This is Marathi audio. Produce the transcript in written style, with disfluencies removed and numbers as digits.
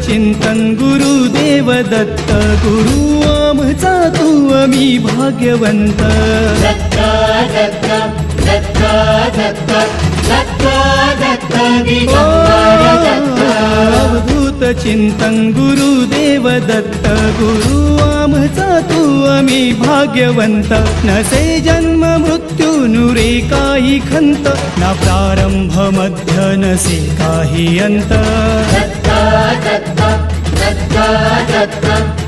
चिंतन गुरुदेव दत्त गुरु आमचा तू आम्ही भाग्यवंत दत्त दत्त दत्त दत्त दत्त दत्त दिगंबर दत्त अवधूत चिंतन गुरुदेव दत्त गुरु आमचा तू आम्ही भाग्यवंत नसे जन्म मृत्यू नुरे काही खंत ना प्रारंभ मध्य नसे काही अंत दत्त दत्त दत्त दत्त